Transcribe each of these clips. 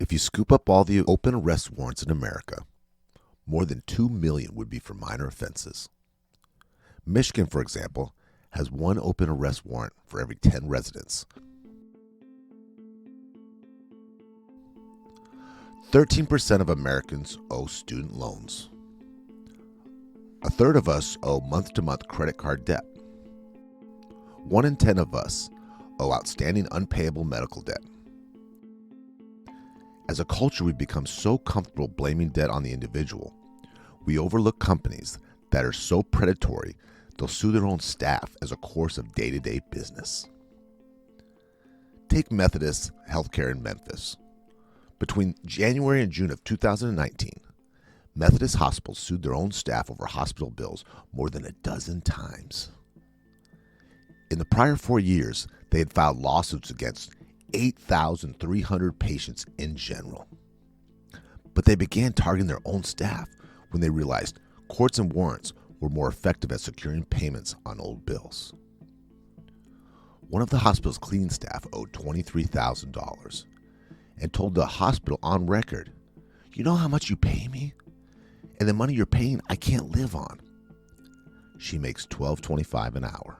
If you scoop up all the open arrest warrants in America, more than 2 million would be for minor offenses. Michigan, for example, has one open arrest warrant for every 10 residents. 13% of Americans owe student loans. A third of us owe month-to-month credit card debt. 1 in 10 of us owe outstanding unpayable medical debt. As a culture, we've become so comfortable blaming debt on the individual, we overlook companies that are so predatory they'll sue their own staff as a course of day-to-day business. Take Methodist Healthcare in Memphis. Between January and June of 2019, Methodist hospitals sued their own staff over hospital bills more than a dozen times. In the prior 4 years, they had filed lawsuits against 8,300 patients in general. But they began targeting their own staff when they realized courts and warrants were more effective at securing payments on old bills. One of the hospital's cleaning staff owed $23,000 and told the hospital on record, "You know how much you pay me? And the money you're paying I can't live on." She makes $12.25 an hour.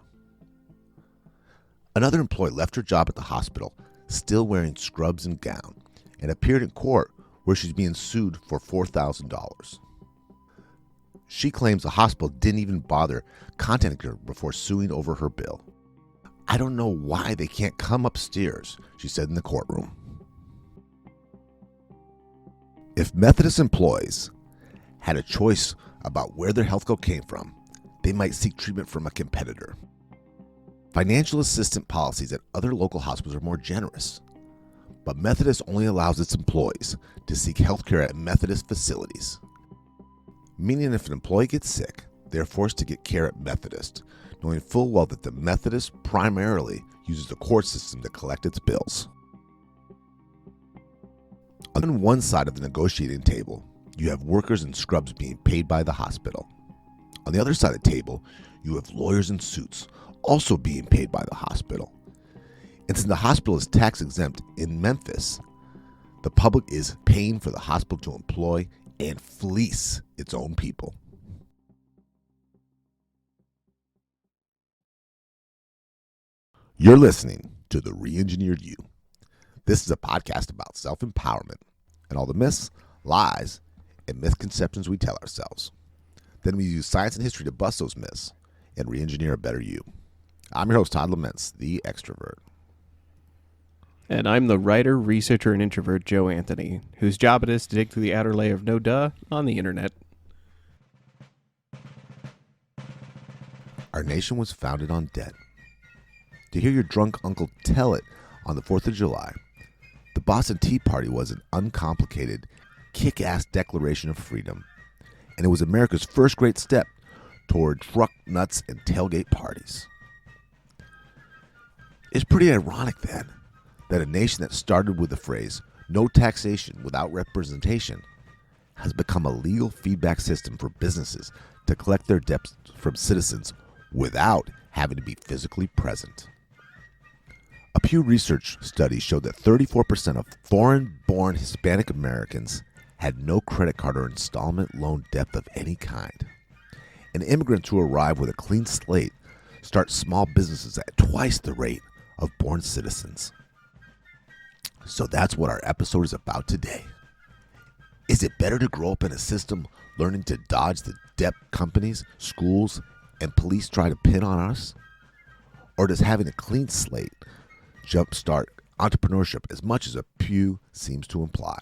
Another employee left her job at the hospital still wearing scrubs and gown, and appeared in court where she's being sued for $4,000. She claims the hospital didn't even bother contacting her before suing over her bill. "I don't know why they can't come upstairs," she said in the courtroom. If Methodist employees had a choice about where their health care came from, they might seek treatment from a competitor. Financial assistance policies at other local hospitals are more generous, but Methodist only allows its employees to seek health care at Methodist facilities. Meaning if an employee gets sick, they are forced to get care at Methodist, knowing full well that the Methodist primarily uses the court system to collect its bills. On one side of the negotiating table, you have workers in scrubs being paid by the hospital. On the other side of the table, you have lawyers in suits also being paid by the hospital. And since the hospital is tax exempt in Memphis, the public is paying for the hospital to employ and fleece its own people. You're listening to The Re-Engineered You. This is a podcast about self-empowerment and all the myths, lies, and misconceptions we tell ourselves. Then we use science and history to bust those myths and re-engineer a better you. I'm your host, Todd Laments, the extrovert. And I'm the writer, researcher, and introvert, Joe Anthony, whose job it is to dig through the outer layer of no duh on the internet. Our nation was founded on debt. To hear your drunk uncle tell it on the 4th of July, the Boston Tea Party was an uncomplicated, kick-ass declaration of freedom, and it was America's first great step toward truck nuts and tailgate parties. It's pretty ironic, then, that a nation that started with the phrase, "no taxation without representation," has become a legal feedback system for businesses to collect their debts from citizens without having to be physically present. A Pew Research study showed that 34% of foreign-born Hispanic Americans had no credit card or installment loan debt of any kind. And immigrants who arrive with a clean slate start small businesses at twice the rate of born citizens. So that's what our episode is about today. Is it better to grow up in a system learning to dodge the debt companies, schools, and police try to pin on us? Or does having a clean slate jumpstart entrepreneurship as much as a Pew seems to imply?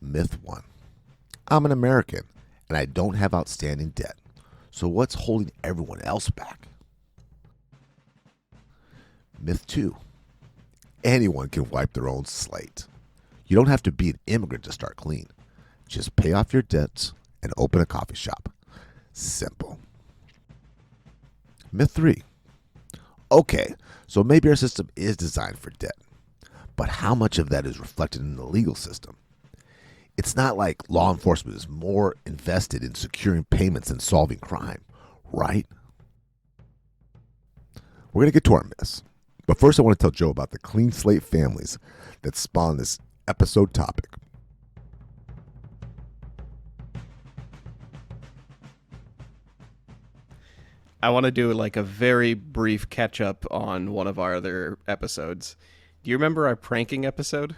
Myth 1. I'm an American and I don't have outstanding debt. So what's holding everyone else back? Myth 2. Anyone can wipe their own slate. You don't have to be an immigrant to start clean. Just pay off your debts and open a coffee shop. Simple. Myth 3. Okay, so maybe our system is designed for debt, but how much of that is reflected in the legal system? It's not like law enforcement is more invested in securing payments than solving crime, right? We're going to get to our myths. But first, I want to tell Joe about the clean slate families that spawned this episode topic. I want to do like a very brief catch up on one of our other episodes. Do you remember our pranking episode?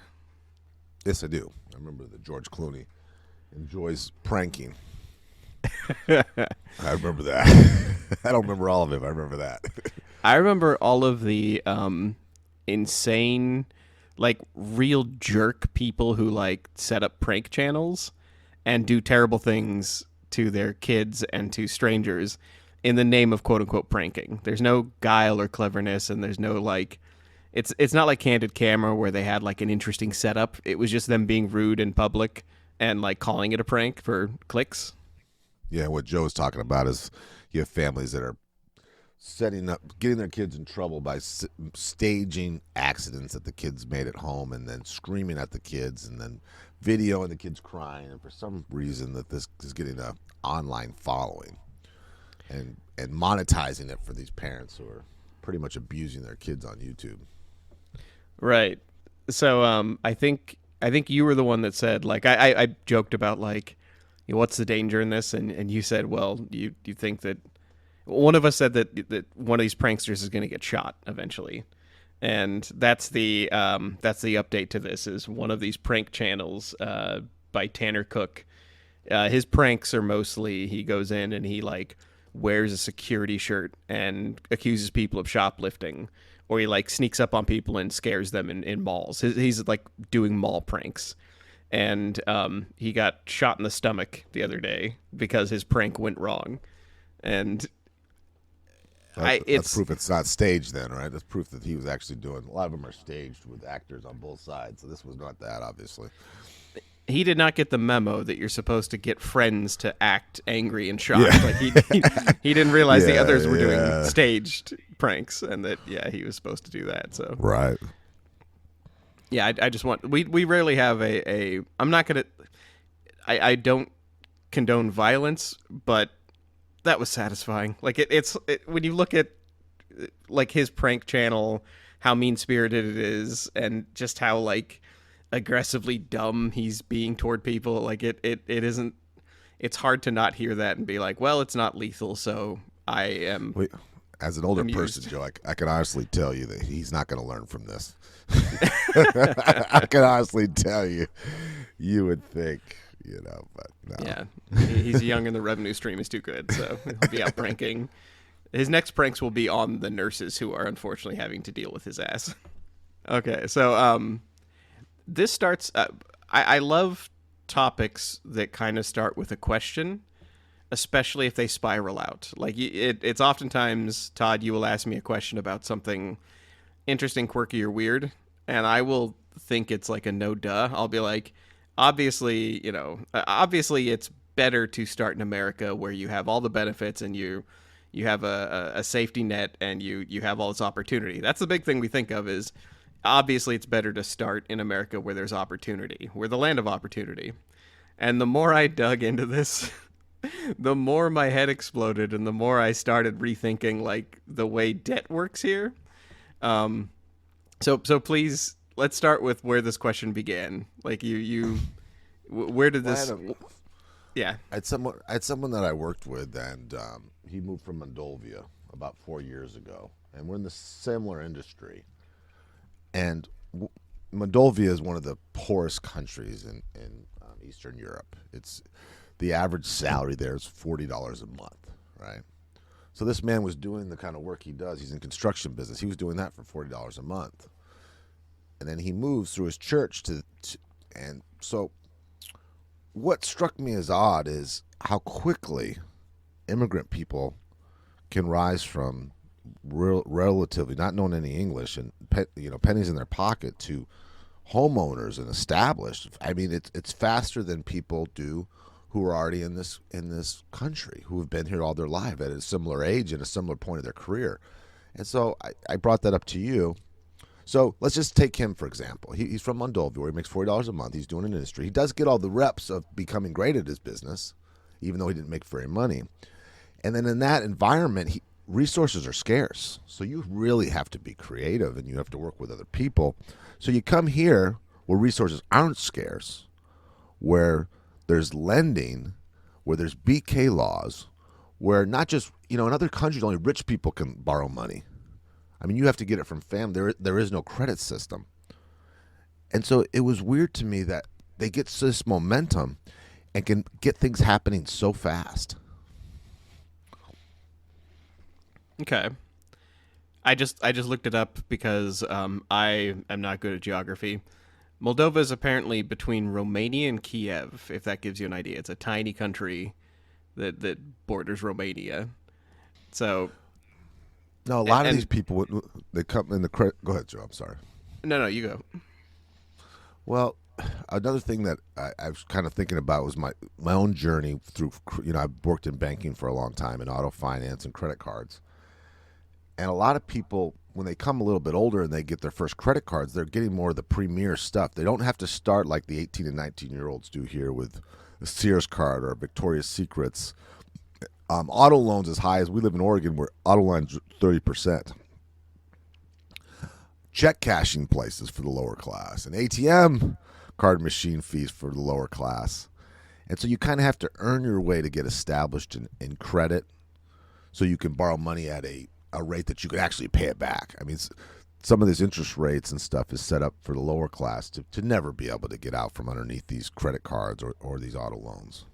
Yes, I do. I remember that George Clooney enjoys pranking. I remember that. I don't remember all of it, but I remember that. I remember all of the insane, like real jerk people who like set up prank channels and do terrible things to their kids and to strangers in the name of quote unquote pranking. There's no guile or cleverness, and there's no like, it's not like Candid Camera where they had like an interesting setup. It was just them being rude in public and like calling it a prank for clicks. Yeah, what Joe's talking about is you have families that are setting up, getting their kids in trouble by staging accidents that the kids made at home and then screaming at the kids and then videoing the kids crying. And for some reason that this is getting an online following and monetizing it for these parents who are pretty much abusing their kids on YouTube. Right. So I think you were the one that said, like, I joked about, like, you know, what's the danger in this? And you said, well, you think that one of us said that one of these pranksters is going to get shot eventually. And that's the update to this is one of these prank channels by Tanner Cook. His pranks are mostly he goes in and he like wears a security shirt and accuses people of shoplifting, or he like sneaks up on people and scares them in malls. He's like doing mall pranks. And he got shot in the stomach the other day because his prank went wrong. And that's proof it's not staged then, right? That's proof that he was actually doing. A lot of them are staged with actors on both sides, so this was not that, obviously. He did not get the memo that you're supposed to get friends to act angry and shocked. Yeah. Like he didn't realize the others were doing staged pranks, and that he was supposed to do that. So right. Yeah, I just want we rarely have a I'm not gonna I don't condone violence, but that was satisfying. Like it's when you look at like his prank channel, how mean spirited it is, and just how like aggressively dumb he's being toward people. Like it isn't. It's hard to not hear that and be like, well, it's not lethal, so I am. As an older person, Joe, I can honestly tell you that he's not going to learn from this. I can honestly tell you, you would think, but no. Yeah, he's young and the revenue stream is too good, so he'll be out pranking. His next pranks will be on the nurses who are unfortunately having to deal with his ass. Okay, so this starts. I love topics that kind of start with a question, especially if they spiral out. Like it's oftentimes, Todd, you will ask me a question about something interesting, quirky, or weird, and I will think it's like a no duh. I'll be like, obviously it's better to start in America where you have all the benefits and you have a safety net and you have all this opportunity. That's the big thing we think of is obviously it's better to start in America where there's opportunity. We're the land of opportunity. And the more I dug into this, the more my head exploded and the more I started rethinking like the way debt works here. So please, let's start with where this question began. Like where did this? Yeah, I had someone that I worked with, and he moved from Moldova about 4 years ago, and we're in the similar industry. And Moldova is one of the poorest countries in Eastern Europe. It's the average salary there is $40 a month, right? So this man was doing the kind of work he does. He's in construction business. He was doing that for $40 a month, and then he moves through his church and so. What struck me as odd is how quickly immigrant people can rise from relatively not knowing any English and pennies in their pocket to homeowners and established. I mean, it's faster than people do who are already in this country, who have been here all their life at a similar age and a similar point of their career. And so I brought that up to you. So let's just take him, for example. He's from Moldova, where he makes $40 a month. He's doing an industry. He does get all the reps of becoming great at his business, even though he didn't make very money. And then in that environment, resources are scarce. So you really have to be creative and you have to work with other people. So you come here where resources aren't scarce, where there's lending, where there's BK laws, where not just, in other countries only rich people can borrow money. I mean, you have to get it from family. There is no credit system. And so it was weird to me that they get this momentum and can get things happening so fast. Okay. I just looked it up because I am not good at geography. Moldova is apparently between Romania and Kiev, if that gives you an idea. It's a tiny country that borders Romania. So No, a lot of these people, they come in the credit. Go ahead, Joe. I'm sorry. No, you go. Well, another thing that I was kind of thinking about was my own journey through, I've worked in banking for a long time in auto finance and credit cards. And a lot of people, when they come a little bit older and they get their first credit cards, they're getting more of the premier stuff. They don't have to start like the 18 and 19-year-olds do here with a Sears card or Victoria's Secrets. Auto loans as high as we live in Oregon, where auto loans 30%. Check cashing places for the lower class, and ATM card machine fees for the lower class. And so you kind of have to earn your way to get established in credit so you can borrow money at a rate that you can actually pay it back. I mean, some of these interest rates and stuff is set up for the lower class to never be able to get out from underneath these credit cards or these auto loans.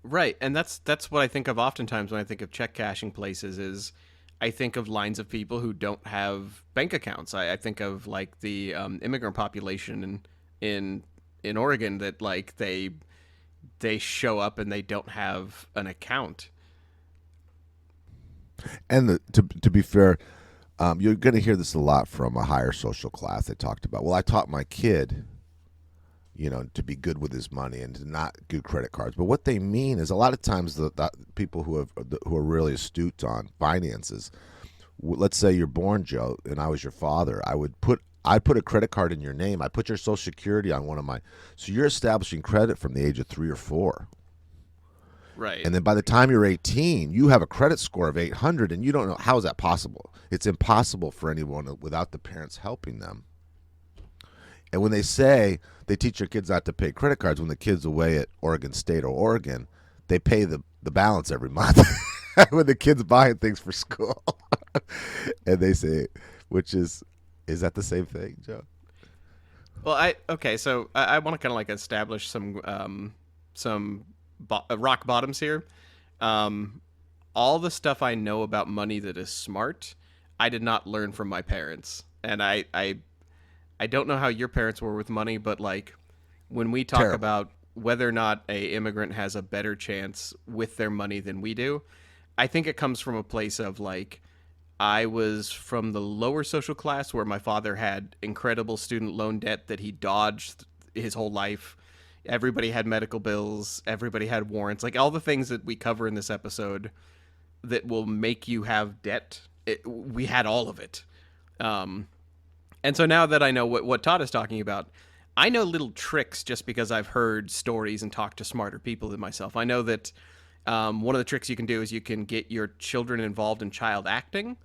Right, and that's what I think of oftentimes when I think of check cashing places is I think of lines of people who don't have bank accounts. I think of like the immigrant population in Oregon that like they show up and they don't have an account. And to be fair, you're going to hear this a lot from a higher social class. They talked about, well, I taught my kid, to be good with his money and to not do credit cards. But what they mean is a lot of times the people who are really astute on finances, let's say you're born, Joe, and I was your father, I'd put a credit card in your name. I put your Social Security on one of my, so you're establishing credit from the age of 3 or 4. Right. And then by the time you're 18, you have a credit score of 800, and you don't know, how is that possible? It's impossible for anyone without the parents helping them. And when they say they teach their kids not to pay credit cards, when the kid's away at Oregon State or Oregon, they pay the balance every month when the kid's buying things for school. And they say, is that the same thing, Joe? Well, so I want to kind of like establish some rock bottoms here. All the stuff I know about money that is smart, I did not learn from my parents. And I don't know how your parents were with money, but like when we talk about whether or not a immigrant has a better chance with their money than we do, I think it comes from a place of like, I was from the lower social class where my father had incredible student loan debt that he dodged his whole life. Everybody had medical bills. Everybody had warrants. Like all the things that we cover in this episode that will make you have debt, we had all of it. And so now that I know what Todd is talking about, I know little tricks just because I've heard stories and talked to smarter people than myself. I know that one of the tricks you can do is you can get your children involved in child acting.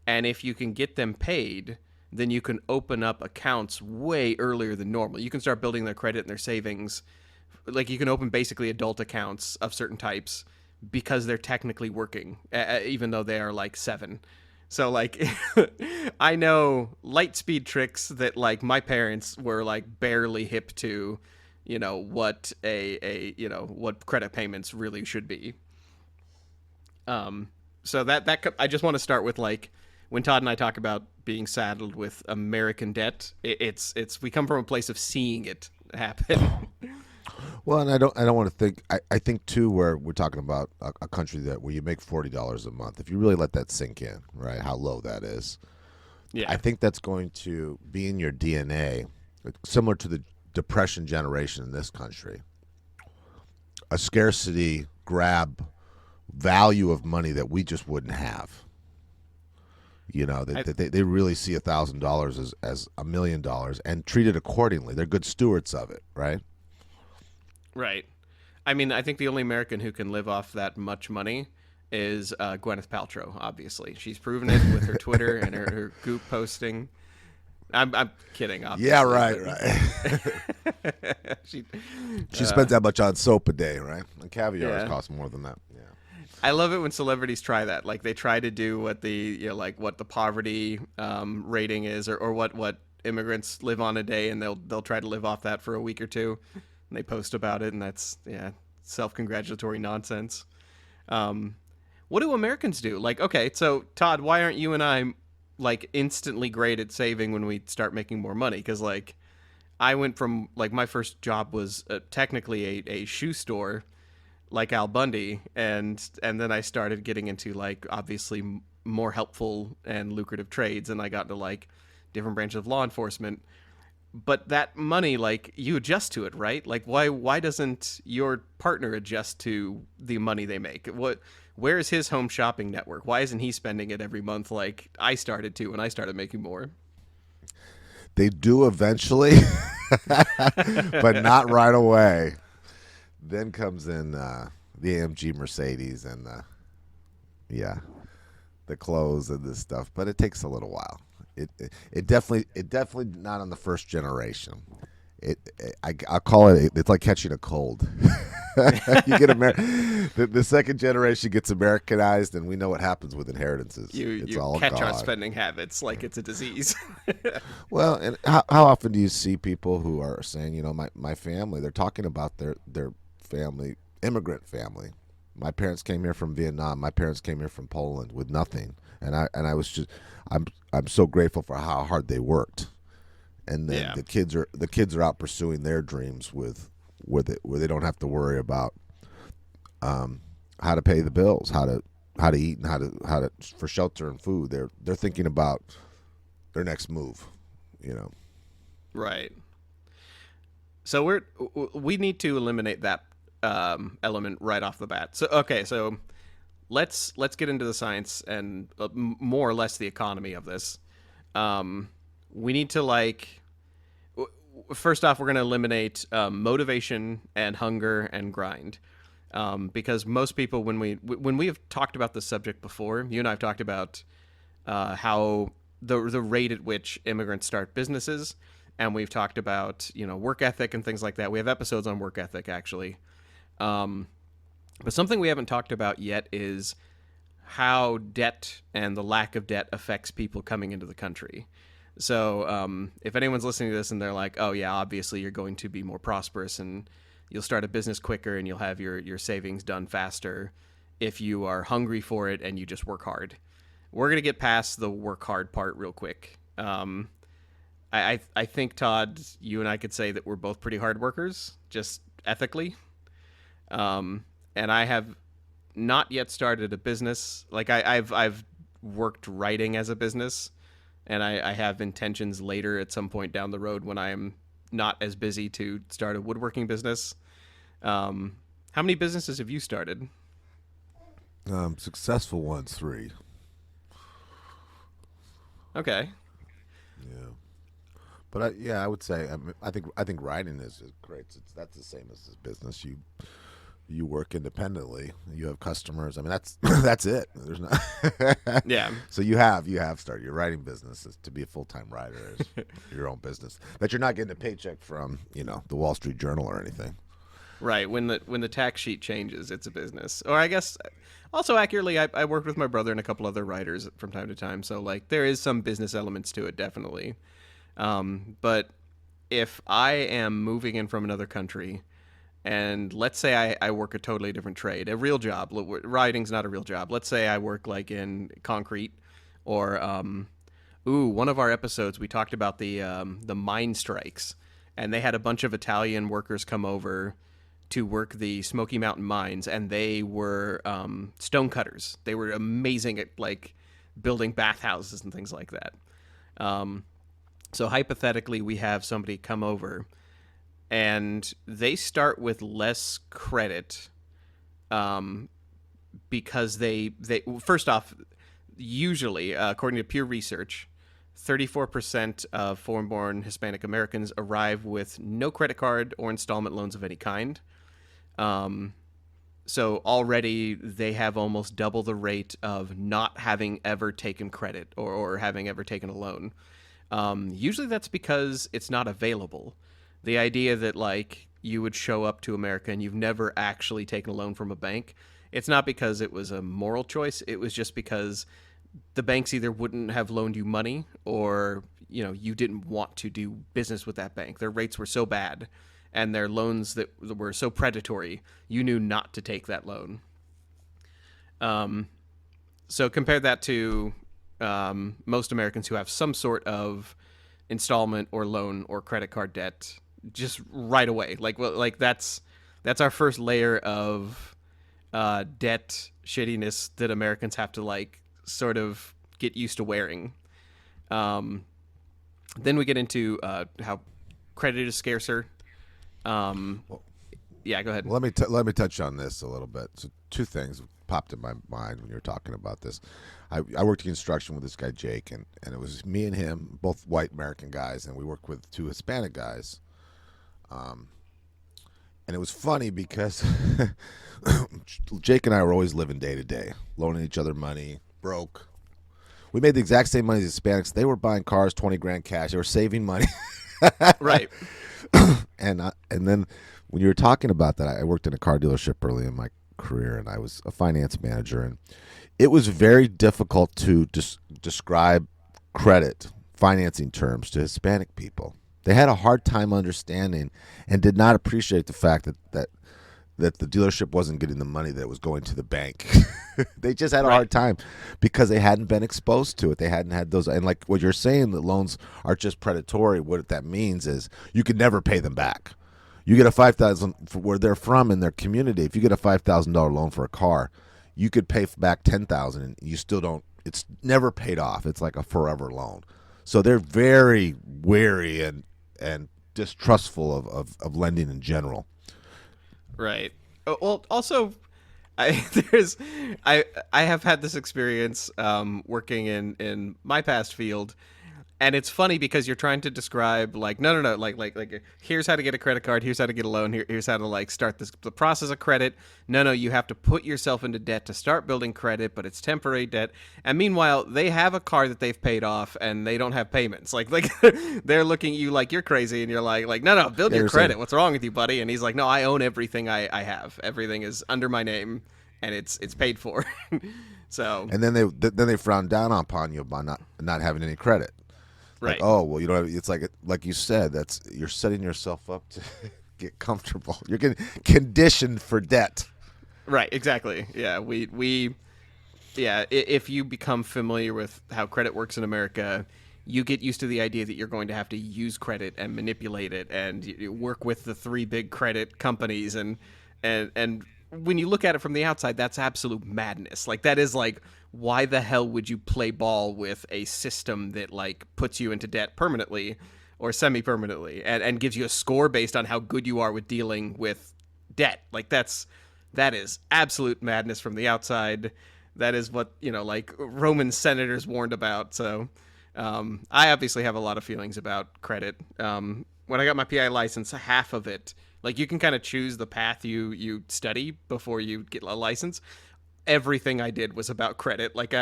And if you can get them paid, then you can open up accounts way earlier than normal. You can start building their credit and their savings. Like you can open basically adult accounts of certain types because they're technically working, even though they are like 7. So like I know light speed tricks that like my parents were like barely hip to, what what credit payments really should be. So that I just want to start with like when Todd and I talk about being saddled with American debt, it's we come from a place of seeing it happen. Well, and I don't want to think. I think too, where we're talking about a country where you make $40 a month. If you really let that sink in, right, how low that is. Yeah, I think that's going to be in your DNA, similar to the Depression generation in this country. A scarcity grab value of money that we just wouldn't have. They really see $1,000 as $1 million and treat it accordingly. They're good stewards of it, right? Right. I mean, I think the only American who can live off that much money is Gwyneth Paltrow. Obviously, she's proven it with her Twitter and her Goop posting. I'm kidding, obviously. Yeah, right. She spends that much on soap a day, right? And caviar costs more than that. Yeah. I love it when celebrities try that. Like they try to do what the what the poverty rating is, or what immigrants live on a day, and they'll try to live off that for a week or two, and they post about it, and that's self-congratulatory nonsense. What do Americans do? Like, okay, so Todd, why aren't you and I like instantly great at saving when we start making more money? Because like I went from like my first job was technically a shoe store, like Al Bundy, and then I started getting into like obviously more helpful and lucrative trades, and I got into like different branches of law enforcement. But that money, like you adjust to it, right? Like why doesn't your partner adjust to the money they make? Where is his home shopping network? Why isn't he spending it every month like I started to when I started making more? They do eventually, but not right away. Then comes in the AMG Mercedes and the clothes and this stuff. But it takes a little while. It definitely not on the first generation. I'll call it. It's like catching a cold. You get the second generation gets Americanized, and we know what happens with inheritances. You all catch gone. our spending habits like it's a disease. Well, and how often do you see people who are saying, my family? They're talking about their family, immigrant family. My parents came here from Vietnam. My parents came here from Poland with nothing, and I was just I'm so grateful for how hard they worked. And then the kids are out pursuing their dreams where they don't have to worry about how to pay the bills, how to eat, and how to for shelter and food. They're thinking about their next move, Right. So we need to eliminate that element right off the bat. So okay, so let's get into the science and more or less the economy of this. We need to first off, we're going to eliminate motivation and hunger and grind, because most people, when we have talked about this subject before, you and I have talked about how the rate at which immigrants start businesses, and we've talked about work ethic and things like that. We have episodes on work ethic actually, but something we haven't talked about yet is how debt and the lack of debt affects people coming into the country. So if anyone's listening to this and they're like, oh yeah, obviously you're going to be more prosperous and you'll start a business quicker and you'll have your savings done faster if you are hungry for it and you just work hard. We're going to get past the work hard part real quick. I think, Todd, you and I could say that we're both pretty hard workers, just ethically. And I have not yet started a business. Like I've worked writing as a business, and I have intentions later at some point down the road when I am not as busy to start a woodworking business. How many businesses have you started? Successful ones, 3. Okay. Yeah. But I would say I think writing is great. That's the same as this business. You work independently. You have customers. I mean, that's it. There's not. Yeah. So you have started your writing business. To be a full-time writer is your own business, but you're not getting a paycheck from the Wall Street Journal or anything. Right. When the tax sheet changes, it's a business. Or I guess also accurately, I worked with my brother and a couple other writers from time to time. So like there is some business elements to it, definitely. But if I am moving in from another country, and let's say I work a totally different trade, a real job. Writing's not a real job. Let's say I work like in concrete, or one of our episodes we talked about the mine strikes, and they had a bunch of Italian workers come over to work the Smoky Mountain mines, and they were stone cutters. They were amazing at like building bathhouses and things like that. So hypothetically, we have somebody come over, and they start with less credit because they first off, usually, according to Pew Research, 34% of foreign-born Hispanic Americans arrive with no credit card or installment loans of any kind. So already they have almost double the rate of not having ever taken credit or having ever taken a loan. Usually that's because it's not available. The idea that like you would show up to America and you've never actually taken a loan from a bank, it's not because it was a moral choice. It was just because the banks either wouldn't have loaned you money or you didn't want to do business with that bank. Their rates were so bad and their loans that were so predatory, you knew not to take that loan. So compare that to most Americans who have some sort of installment or loan or credit card debt just right away. Like that's our first layer of debt shittiness that Americans have to like sort of get used to wearing. Then we get into how credit is scarcer. Yeah, go ahead. Well, let me touch on this a little bit. So two things popped in my mind when you were talking about this. I worked in construction with this guy Jake, and it was me and him, both white American guys, and we worked with two Hispanic guys. And it was funny because Jake and I were always living day to day, loaning each other money, broke. We made the exact same money as Hispanics. They were buying cars, 20 grand cash. They were saving money. Right. And then when you were talking about that, I worked in a car dealership early in my career, and I was a finance manager, and it was very difficult to describe credit financing terms to Hispanic people. They had a hard time understanding and did not appreciate the fact that the dealership wasn't getting the money that was going to the bank. They just had a hard time because they hadn't been exposed to it. They hadn't had those. And like what you're saying, that loans are just predatory. What that means is you could never pay them back. You get a $5,000 for where they're from in their community. If you get a $5,000 loan for a car, you could pay back $10,000 and you still don't. It's never paid off. It's like a forever loan. So they're very wary and distrustful of lending in general. Right. Well, also, I have had this experience working in my past field, and it's funny because you're trying to describe like no, like here's how to get a credit card, here's how to get a loan, here's how to like start the process of credit. No, you have to put yourself into debt to start building credit, but it's temporary debt. And meanwhile, they have a car that they've paid off and they don't have payments. Like they're looking at you like you're crazy, and you're like no, build your credit. What's wrong with you, buddy? And he's like, no, I own everything I have. Everything is under my name, and it's paid for. So and then they frown down upon you by not having any credit. Right. Like, oh, well, you know, it's like you said, you're setting yourself up to get comfortable. You're getting conditioned for debt. Right. Exactly. Yeah. If you become familiar with how credit works in America, you get used to the idea that you're going to have to use credit and manipulate it and you work with the three big credit companies. And when you look at it from the outside, that's absolute madness. Like that is like, why the hell would you play ball with a system that like puts you into debt permanently or semi-permanently and gives you a score based on how good you are with dealing with debt? Like that is absolute madness from the outside. That is what, like Roman senators warned about. So I obviously have a lot of feelings about credit. When I got my PI license, half of it, like you can kind of choose the path you study before you get a license. Everything I did was about credit. Like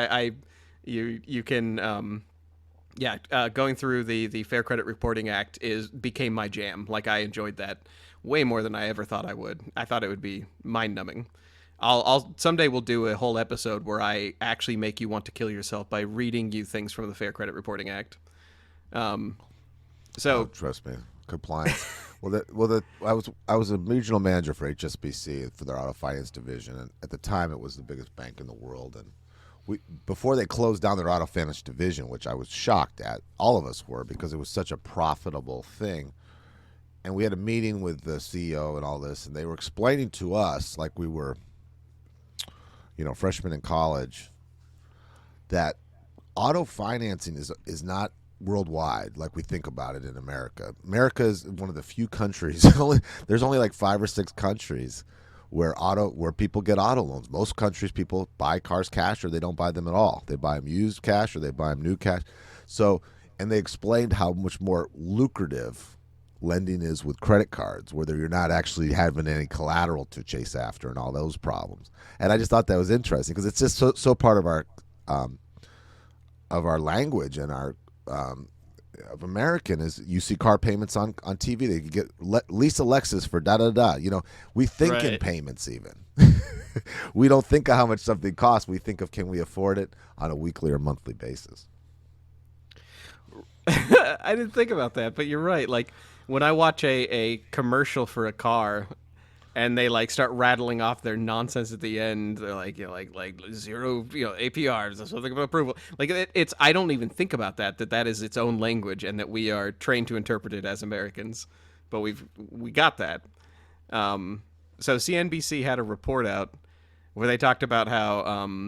you can, going through the Fair Credit Reporting Act became my jam. Like I enjoyed that way more than I ever thought I would. I thought it would be mind numbing. I'll someday we'll do a whole episode where I actually make you want to kill yourself by reading you things from the Fair Credit Reporting Act. Trust me, compliance. I was a regional manager for HSBC for their auto finance division, and at the time it was the biggest bank in the world. And before they closed down their auto finance division, which I was shocked at, all of us were because it was such a profitable thing. And we had a meeting with the CEO and all this, and they were explaining to us like we were, freshmen in college, that auto financing is not worldwide like we think about it in America. America is one of the few countries. There's only like 5 or 6 countries where people get auto loans. Most countries, people buy cars cash or they don't buy them at all. They buy them used cash or they buy them new cash. So, and they explained how much more lucrative lending is with credit cards, where you're not actually having any collateral to chase after and all those problems. And I just thought that was interesting because it's just so part of our language and our of American is you see car payments on TV. They get lease a Lexus for da da da. We think in payments even. We don't think of how much something costs. We think of can we afford it on a weekly or monthly basis. I didn't think about that, but you're right. Like when I watch a commercial for a car and they like start rattling off their nonsense at the end, they're like, like zero, APRs or something of approval. Like it's I don't even think about that is its own language and that we are trained to interpret it as Americans. But we got that. So CNBC had a report out where they talked about how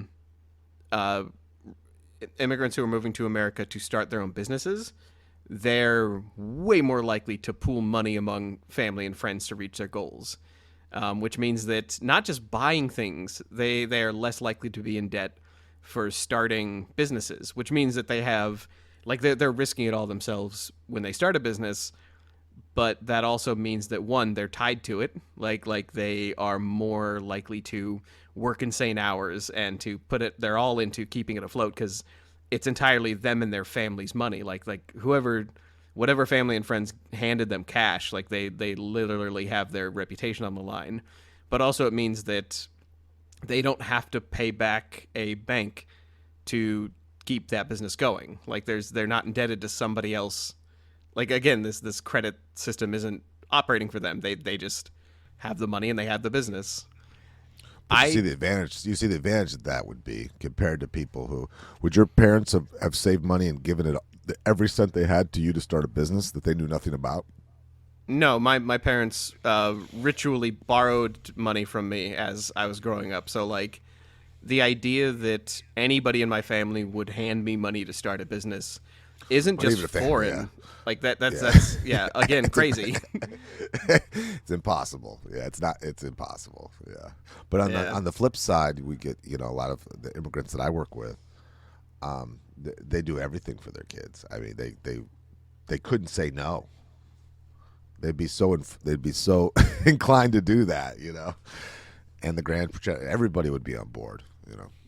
immigrants who are moving to America to start their own businesses, they're way more likely to pool money among family and friends to reach their goals, which means that not just buying things, they are less likely to be in debt for starting businesses, which means that they have, like, they're risking it all themselves when they start a business. But that also means that, one, they're tied to it, like they are more likely to work insane hours and to put it, they're all into keeping it afloat because it's entirely them and their family's money. Like whatever family and friends handed them cash, like they literally have their reputation on the line. But also it means that they don't have to pay back a bank to keep that business going. Like they're not indebted to somebody else. Like, again, this credit system isn't operating for them. They just have the money and they have the business. But you see the advantage that would be compared to people who would your parents have saved money and given it every cent they had to you to start a business that they knew nothing about? No, my parents ritually borrowed money from me as I was growing up. So like the idea that anybody in my family would hand me money to start a business isn't just foreign. Yeah. Like that's again crazy. It's impossible. Yeah, it's impossible. Yeah. But on the flip side, we get, a lot of the immigrants that I work with, they do everything for their kids. I mean, they couldn't say no. They'd be so inclined to do that, and everybody would be on board,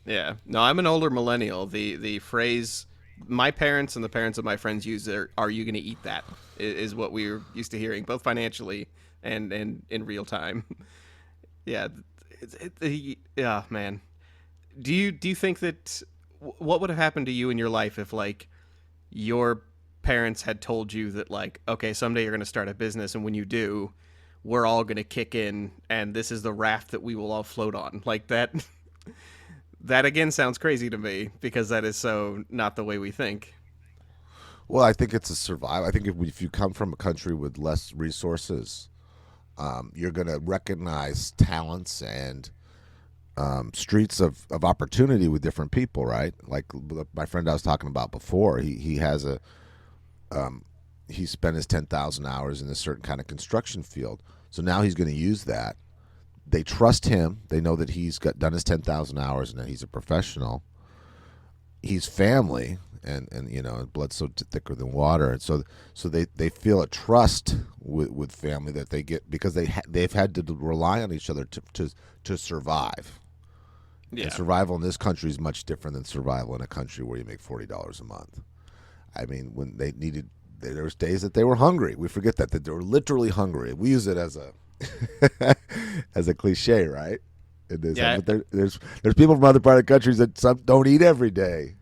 Yeah. No, I'm an older millennial. The phrase my parents and the parents of my friends use are you going to eat that is what we're used to hearing, both financially and in real time. Yeah. Yeah, man. Do you think that what would have happened to you in your life if like your parents had told you that like, okay, someday you're going to start a business and when you do, we're all going to kick in and this is the raft that we will all float on, like that? That, again, sounds crazy to me because that is so not the way we think. Well, I think it's a survival. I think if you come from a country with less resources, you're going to recognize talents and streets of opportunity with different people, right? Like my friend I was talking about before, he has he spent his 10,000 hours in a certain kind of construction field. So now he's going to use that. They trust him. They know that he's done his 10,000 hours and that he's a professional. He's family, and blood's so thicker than water, and so they feel a trust with family that they get because they've had to rely on each other to survive. Yeah. And survival in this country is much different than survival in a country where you make $40 a month. I mean, when there was days that they were hungry. We forget that they were literally hungry. We use it as a as a cliche, right? Yeah. But there's people from other part of countries that some don't eat every day.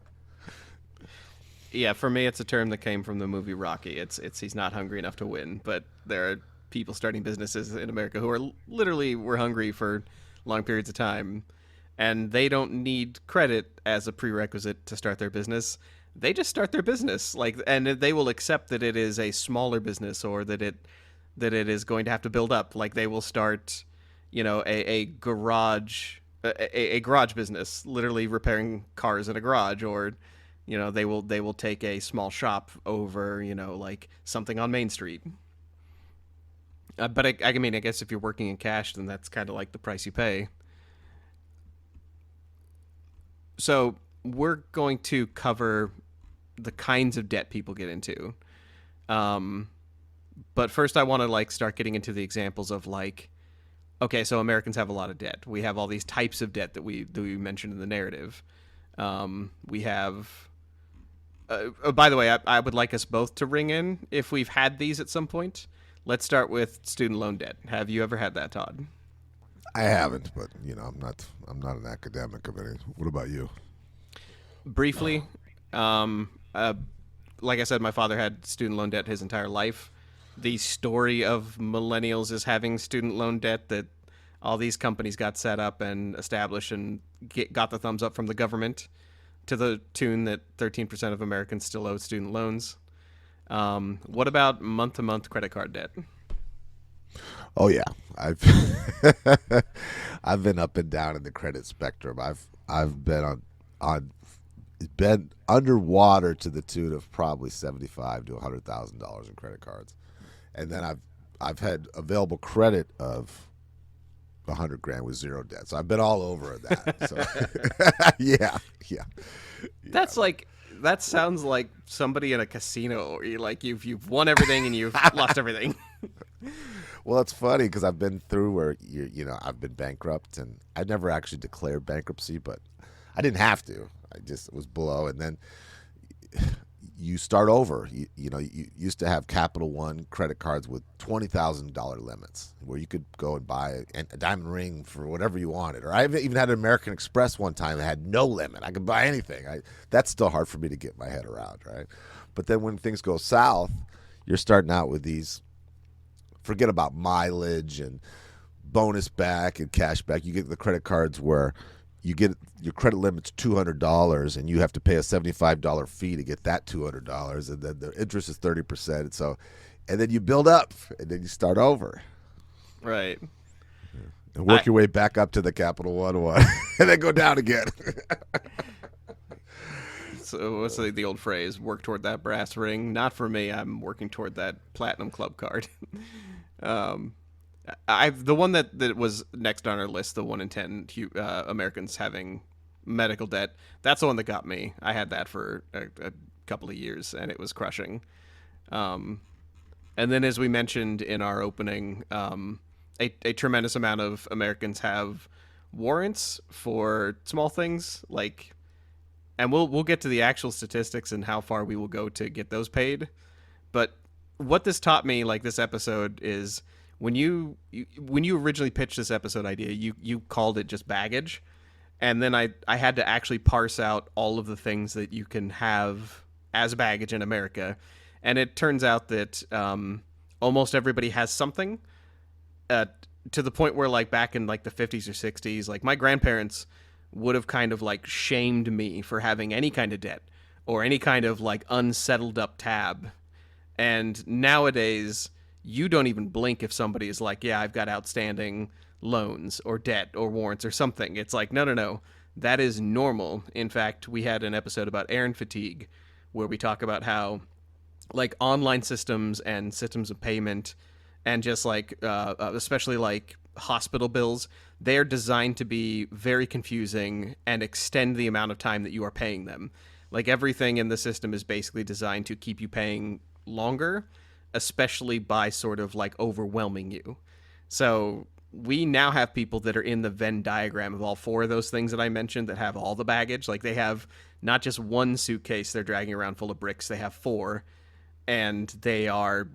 Yeah, for me, it's a term that came from the movie Rocky. It's he's not hungry enough to win, but there are people starting businesses in America who are literally were hungry for long periods of time, and they don't need credit as a prerequisite to start their business. They just start their business, and they will accept that it is a smaller business or that it is going to have to build up. Like they will start, a garage, a garage business, literally repairing cars in a garage, or, they will take a small shop over, like something on Main Street. But I mean, I guess if you're working in cash, then that's kind of like the price you pay. So we're going to cover the kinds of debt people get into. But first, I want to like start getting into the examples of like, okay, so Americans have a lot of debt. We have all these types of debt that we mentioned in the narrative. We have. By the way, I would like us both to ring in if we've had these at some point. Let's start with student loan debt. Have you ever had that, Todd? I haven't, but I'm not an academic of any. What about you? Briefly, like I said, my father had student loan debt his entire life. The story of millennials is having student loan debt that all these companies got set up and established and got the thumbs up from the government to the tune that 13% of Americans still owe student loans. What about month-to-month credit card debt? Oh yeah, I've I've been up and down in the credit spectrum. I've been on been underwater to the tune of probably $75,000 to $100,000 in credit cards, and then I've had available credit of $100,000 with zero debt. So I've been all over that. So yeah. That's like that sounds like somebody in a casino. Where you've won everything and you've lost everything. Well, it's funny because I've been through where I've been bankrupt, and I never actually declared bankruptcy, but I didn't have to. I just was below, and then you start over. You used to have Capital One credit cards with $20,000 limits, where you could go and buy a diamond ring for whatever you wanted. Or I even had an American Express one time that had no limit. I could buy anything. That's still hard for me to get my head around, right? But then when things go south, you're starting out with these. Forget about mileage and bonus back and cash back. You get the credit cards where you get your credit limit's $200 and you have to pay a $75 fee to get that $200, and then the interest is 30%. And then you build up, and then you start over, right? And work your way back up to the Capital One, and then go down again. So what's the old phrase? Work toward that brass ring. Not for me. I'm working toward that platinum club card. The one that was next on our list, the 1 in 10 Americans having medical debt. That's the one that got me. I had that for a couple of years, and it was crushing. And then, as we mentioned in our opening, a tremendous amount of Americans have warrants for small things like. And we'll get to the actual statistics and how far we will go to get those paid. But what this taught me, like this episode, is when you originally pitched this episode idea, you called it just baggage. And then I had to actually parse out all of the things that you can have as baggage in America. And it turns out that almost everybody has something to the point where, like, back in like the 50s or 60s, like my grandparents would have kind of like shamed me for having any kind of debt or any kind of like unsettled up tab. And nowadays, you don't even blink if somebody is like, yeah, I've got outstanding loans or debt or warrants or something. It's like, no. That is normal. In fact, we had an episode about errand fatigue where we talk about how like online systems and systems of payment and just like especially like hospital bills, they're designed to be very confusing and extend the amount of time that you are paying them. Like everything in the system is basically designed to keep you paying longer, especially by sort of like overwhelming you. So we now have people that are in the Venn diagram of all four of those things that I mentioned that have all the baggage. Like they have not just one suitcase they're dragging around full of bricks, they have four, and they are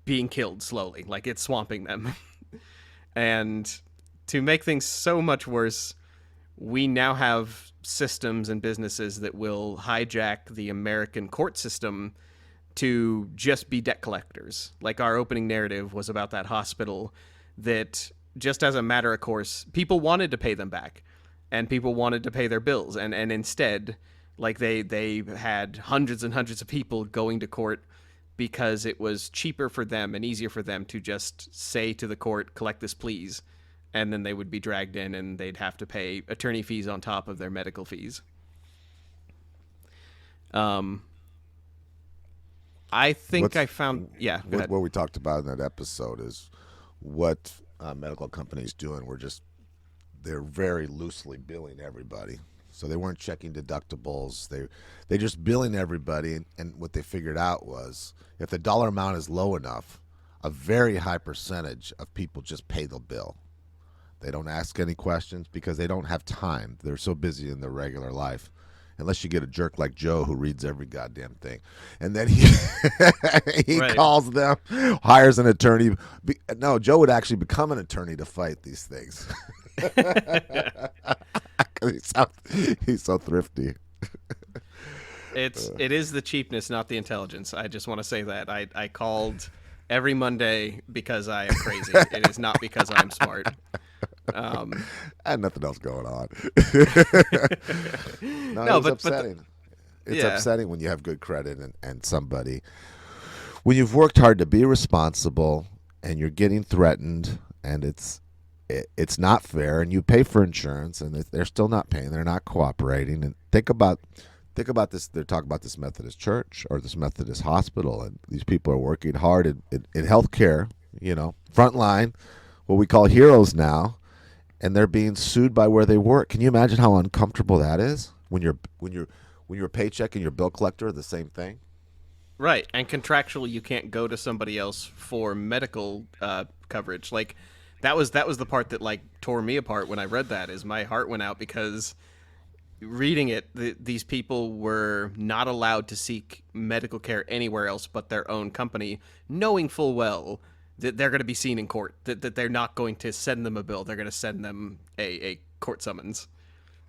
being killed slowly. Like it's swamping them. And to make things so much worse, we now have systems and businesses that will hijack the American court system to just be debt collectors. Like our opening narrative was about that hospital that just as a matter of course, people wanted to pay them back and people wanted to pay their bills. And instead, like they had hundreds and hundreds of people going to court because it was cheaper for them and easier for them to just say to the court, collect this, please. And then they would be dragged in and they'd have to pay attorney fees on top of their medical fees. I think I found, yeah. What we talked about in that episode is what medical companies doing. They're very loosely billing everybody. So they weren't checking deductibles. They just billing everybody. And what they figured out was if the dollar amount is low enough, a very high percentage of people just pay the bill. They don't ask any questions because they don't have time. They're so busy in their regular life. Unless you get a jerk like Joe who reads every goddamn thing. And then he Right. calls them, hires an attorney. No, Joe would actually become an attorney to fight these things. He's so thrifty. It is the cheapness, not the intelligence. I just want to say that. I called every Monday because I am crazy. It is not because I'm smart. I had nothing else going on. No, it's upsetting. It's yeah. upsetting when you have good credit and somebody, when you've worked hard to be responsible and you're getting threatened and it's not fair, and you pay for insurance and they're still not paying. They're not cooperating. And think about this. They're talking about this Methodist church or this Methodist hospital, and these people are working hard in healthcare. Frontline, what we call heroes now. And they're being sued by where they work. Can you imagine how uncomfortable that is when your paycheck and your bill collector are the same thing? Right, and contractually, you can't go to somebody else for medical coverage. Like that was the part that like tore me apart when I read that. Is my heart went out because reading it, these people were not allowed to seek medical care anywhere else but their own company, knowing full well that they're going to be seen in court, that they're not going to send them a bill. They're going to send them a court summons.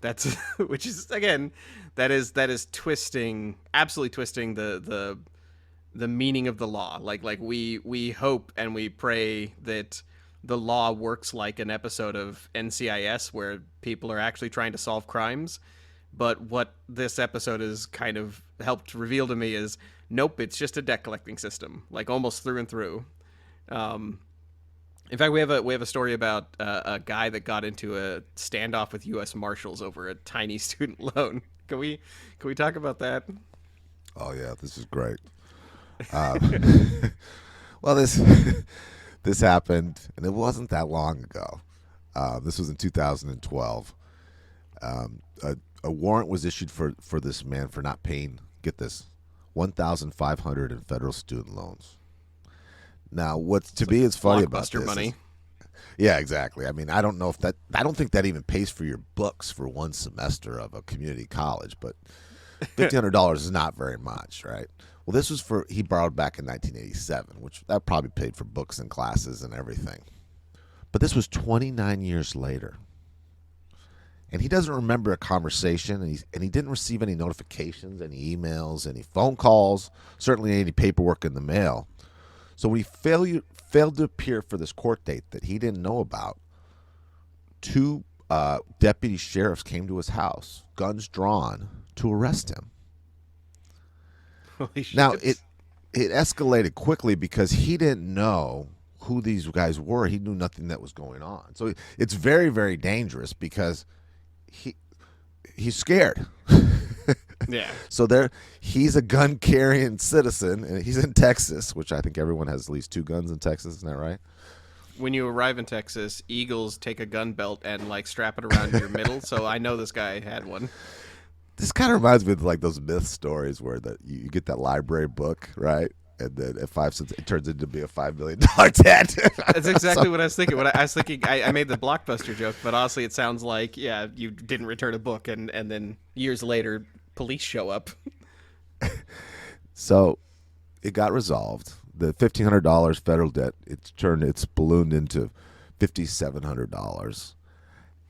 That's which is, again, that is absolutely twisting the meaning of the law. Like we hope and we pray that the law works like an episode of NCIS where people are actually trying to solve crimes. But what this episode has kind of helped reveal to me is, nope, it's just a debt collecting system, like almost through and through. In fact, we have a story about a guy that got into a standoff with U.S. Marshals over a tiny student loan. Can we talk about that? Oh yeah, this is great. Well, this happened, and it wasn't that long ago. This was in 2012. A warrant was issued for this man for not paying. Get this, $1,500 in federal student loans. Now, what's to me is funny about this? Money. Yeah, exactly. I mean, I don't think that even pays for your books for one semester of a community college, but $1,500 is not very much, right? Well, this was he borrowed back in 1987, which that probably paid for books and classes and everything. But this was 29 years later. And he doesn't remember a conversation, and he didn't receive any notifications, any emails, any phone calls, certainly any paperwork in the mail. So when he failed to appear for this court date that he didn't know about, two deputy sheriffs came to his house, guns drawn, to arrest him. Holy shit. Now, it escalated quickly because he didn't know who these guys were. He knew nothing that was going on. So it's very, very dangerous because he's scared. Yeah. So he's a gun-carrying citizen, and he's in Texas, which I think everyone has at least 2 guns in Texas. Isn't that right? When you arrive in Texas, Eagles take a gun belt and like strap it around your middle. So I know this guy had one. This kind of reminds me of like those myth stories where you get that library book, right? And then at 5 cents, it turns into be a $5 million debt. That's exactly what I was thinking. I was thinking, I made the Blockbuster joke, but honestly, it sounds like, yeah, you didn't return a book, and then years later, police show up. So it got resolved. The $1,500 federal debt, it's ballooned into $5,700,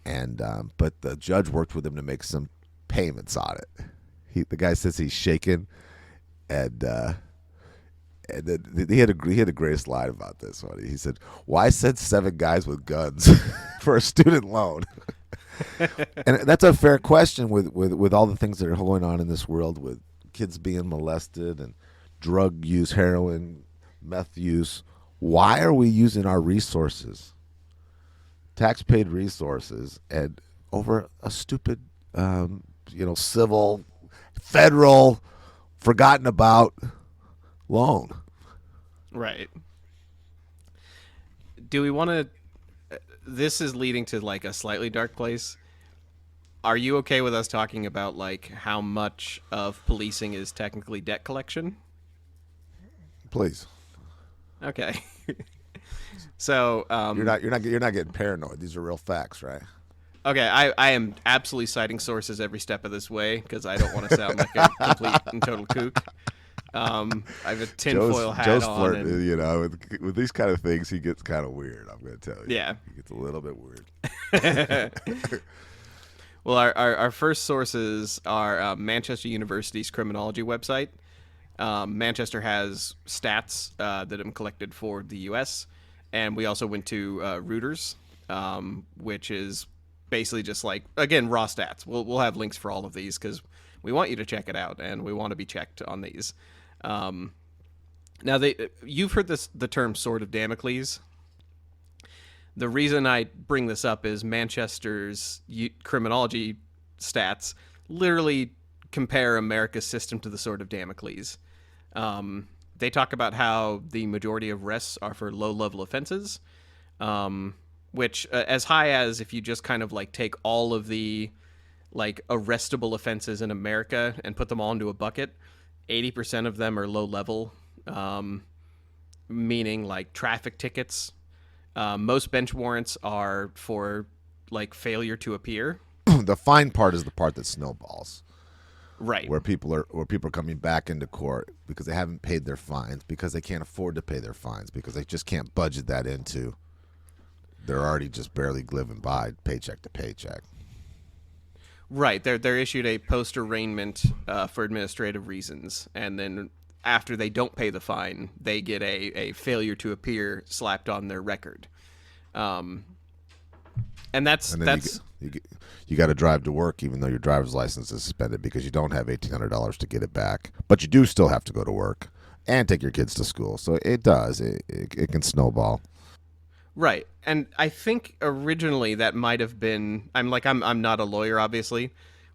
and but the judge worked with him to make some payments on it. The guy says he's shaken, and then he had the greatest line about this one. He said, "Why send 7 guys with guns for a student loan?" And that's a fair question with all the things that are going on in this world, with kids being molested and drug use, heroin, meth use. Why are we using our resources, tax-paid resources, and over a stupid, civil, federal, forgotten about loan? Right. Do we want to... This is leading to like a slightly dark place. Are you okay with us talking about like how much of policing is technically debt collection? Please. Okay. So you're not getting paranoid. These are real facts, right? okay, I am absolutely citing sources every step of this way because I don't want to sound like a complete and total kook. I have a tinfoil hat Joe's on. flirting, And, with these kind of things. He gets kind of weird. I'm going to tell you. yeah. He gets a little bit weird. Well, our first sources are Manchester University's criminology website. Manchester has stats that have collected for the U.S., and we also went to Reuters, which is basically just like, again, raw stats. We'll have links for all of these because we want you to check it out, and we want to be checked on these. Now, you've heard the term Sword of Damocles. The reason I bring this up is Manchester's criminology stats literally compare America's system to the Sword of Damocles. They talk about how the majority of arrests are for low-level offenses, which as high as if you just kind of like take all of the like arrestable offenses in America and put them all into a bucket, 80% of them are low-level, meaning like traffic tickets. Most bench warrants are for like failure to appear. The fine part is the part that snowballs. Right. Where people are coming back into court because they haven't paid their fines, because they can't afford to pay their fines, because they just can't budget that into. They're already just barely living by paycheck to paycheck. Right. They're issued a post arraignment for administrative reasons, and then after they don't pay the fine, they get a failure to appear slapped on their record. And that's you got to drive to work even though your driver's license is suspended because you don't have $1,800 to get it back, but you do still have to go to work and take your kids to school. So it can snowball. Right. And I think originally that might have been, I'm not a lawyer obviously,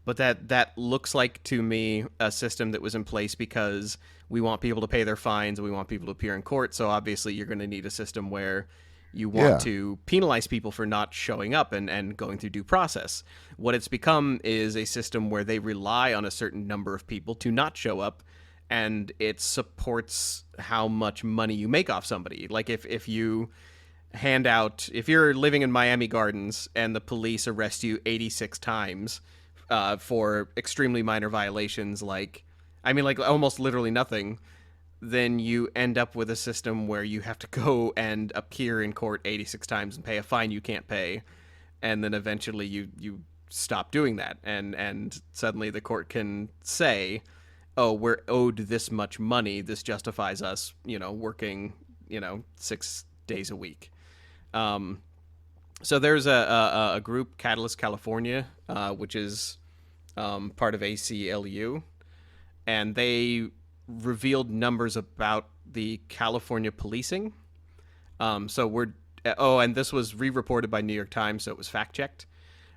but that looks like to me a system that was in place because we want people to pay their fines and we want people to appear in court. So obviously you're going to need a system where you want to penalize people for not showing up and going through due process. What it's become is a system where they rely on a certain number of people to not show up, and it supports how much money you make off somebody. Like if you if you're living in Miami Gardens and the police arrest you 86 times for extremely minor violations, like almost literally nothing, then you end up with a system where you have to go and appear in court 86 times and pay a fine you can't pay, and then eventually you stop doing that, and suddenly the court can say, oh, we're owed this much money, this justifies us working 6 days a week. So there's a group, Catalyst California, which is part of ACLU, and they revealed numbers about the California policing. And this was re-reported by New York Times, so it was fact-checked.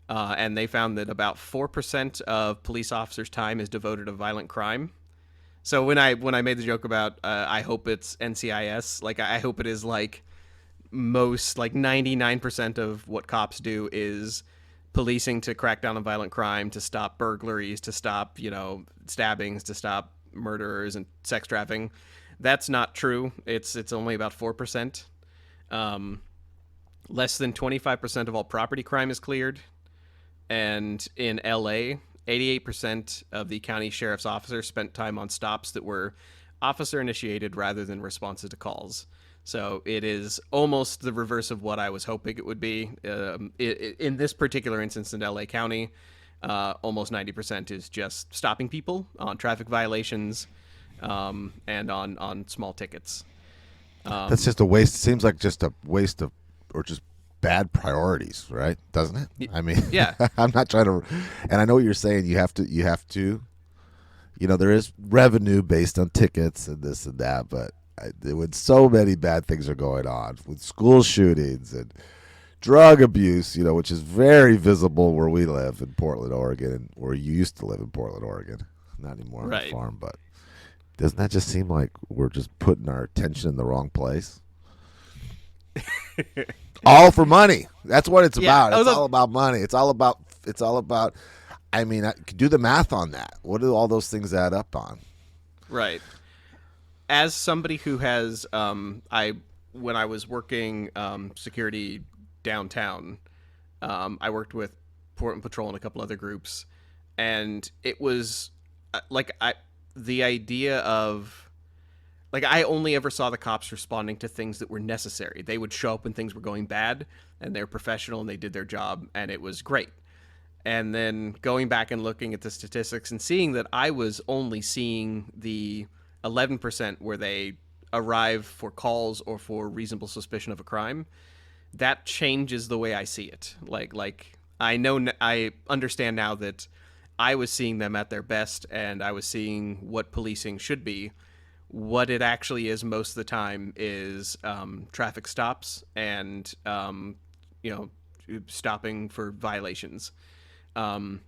And they found that about 4% of police officers' time is devoted to violent crime. So when I made the joke about I hope it's NCIS, like I hope it is like most, like 99% of what cops do is policing to crack down on violent crime, to stop burglaries, to stop stabbings, to stop murderers and sex trafficking. That's not true. It's only about 4%. Less than 25% of all property crime is cleared. And in LA, 88% of the county sheriff's officers spent time on stops that were officer initiated rather than responses to calls. So it is almost the reverse of what I was hoping it would be. In this particular instance in LA County, almost 90% is just stopping people on traffic violations and on small tickets. That's just a waste. It seems like just a waste of, or just bad priorities, right? Doesn't it? I mean, yeah. I'm not trying to, and I know what you're saying. You have to, there is revenue based on tickets and this and that, but when so many bad things are going on with school shootings and drug abuse, which is very visible where we live in Portland, Oregon, and where you used to live in Portland, Oregon. Not anymore on the farm, but doesn't that just seem like we're just putting our attention in the wrong place? All for money. That's what it's about. It's all about money. It's all about. I mean, do the math on that. What do all those things add up on? Right. As somebody who has, I when I was working security downtown, I worked with Portland Patrol and a couple other groups, and it was the idea of I only ever saw the cops responding to things that were necessary. They would show up when things were going bad, and they're professional and they did their job, and it was great. And then going back and looking at the statistics and seeing that I was only seeing the 11% where they arrive for calls or for reasonable suspicion of a crime, that changes the way I see it. I understand now that I was seeing them at their best, and I was seeing what policing should be. What it actually is most of the time is traffic stops and stopping for violations. And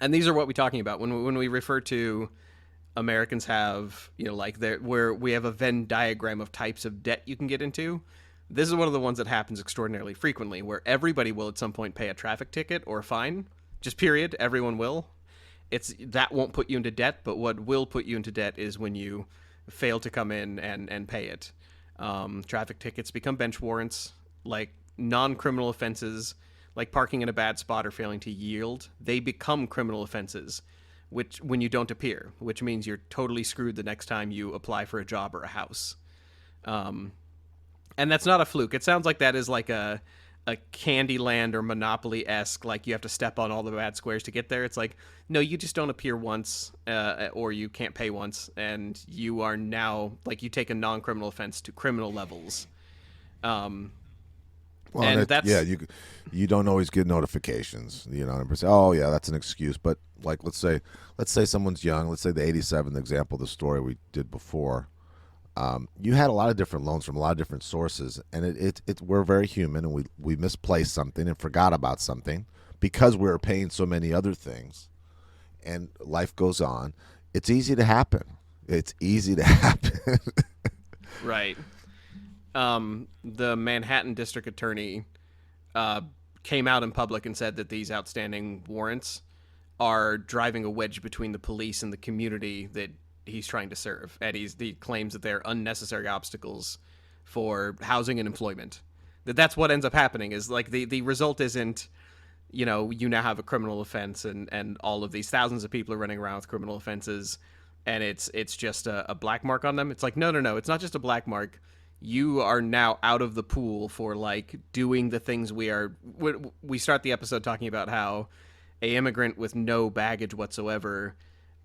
these are what we're talking about when we refer to Americans have where we have a Venn diagram of types of debt you can get into. This is one of the ones that happens extraordinarily frequently, where everybody will at some point pay a traffic ticket or a fine. Just period. Everyone will. That won't put you into debt, but what will put you into debt is when you fail to come in and pay it. Traffic tickets become bench warrants. Like non-criminal offenses, like parking in a bad spot or failing to yield, they become criminal offenses when you don't appear, which means you're totally screwed the next time you apply for a job or a house. And that's not a fluke. It sounds like that is like a Candyland or Monopoly-esque, like you have to step on all the bad squares to get there. It's like, no, you just don't appear once, or you can't pay once, and you are now, you take a non-criminal offense to criminal levels. You don't always get notifications. Oh yeah, that's an excuse. But let's say someone's young. Let's say the 87 example, the story we did before. You had a lot of different loans from a lot of different sources, and we're very human, and we misplaced something and forgot about something because we were paying so many other things, and life goes on. It's easy to happen. Right. The Manhattan District Attorney came out in public and said that these outstanding warrants are driving a wedge between the police and the community that he's trying to serve, and he claims that they're unnecessary obstacles for housing and employment. That's what ends up happening is the result isn't you now have a criminal offense and all of these thousands of people are running around with criminal offenses, and it's just a black mark on them. It's like no, it's not just a black mark. You are now out of the pool for doing the things we start the episode talking about how a immigrant with no baggage whatsoever